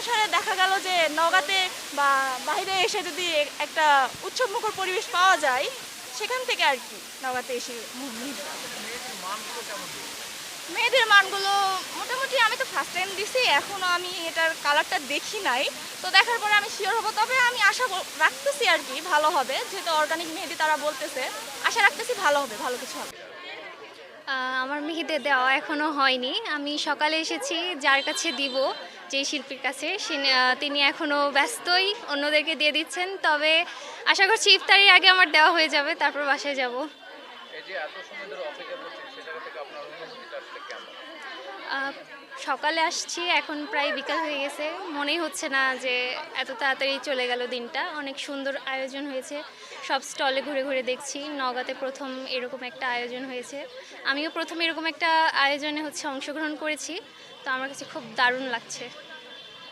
অনুসারে দেখা গেল যে নওগাঁতে বা বাইরে এসে যদি একটা উৎসবমুখর পরিবেশ পাওয়া যায়, সেখান থেকে আর কি নওগাঁতে এসে মেহেদি দেওয়া। মেয়েদের মানগুলো মোটামুটি আমি তো ফার্স্ট টাইম দিছি, এখনও আমি এটার কালারটা দেখি নাই। তো দেখার পরে আমি শিওর হব, তবে আমি আশা রাখতেছি আর কি ভালো হবে, যেহেতু অর্গানিক মেহেদি তারা বলতেছে। আশা রাখতেছি ভালো হবে, ভালো কিছু হবে। আমার মেহেদি দেওয়া এখনও হয়নি। আমি সকালে এসেছি যার কাছে দিব, যে শিল্পীর কাছে, তিনি এখনও ব্যস্তই, অন্যদেরকে দিয়ে দিচ্ছেন। তবে আশা করছি ইফতারির আগে আমার দেওয়া হয়ে যাবে, তারপর বাসায় যাব। এই যে এত সময় ধরে অপেক্ষা করছেন সে জায়গা থেকে আপনার অনুভূতিটা আসলে কেমন? আহ, সকালে আসছি, এখন প্রায় বিকাল হয়ে গেছে, মনেই হচ্ছে না যে এত তাড়াতাড়ি চলে গেল দিনটা। অনেক সুন্দর আয়োজন হয়েছে, সব স্টলে ঘুরে ঘুরে দেখছি। নওগাঁতে প্রথম এরকম একটা আয়োজন হয়েছে, আমিও প্রথম এরকম একটা আয়োজনে অংশগ্রহণ করেছি। তো আমার কাছে খুব দারুণ লাগছে।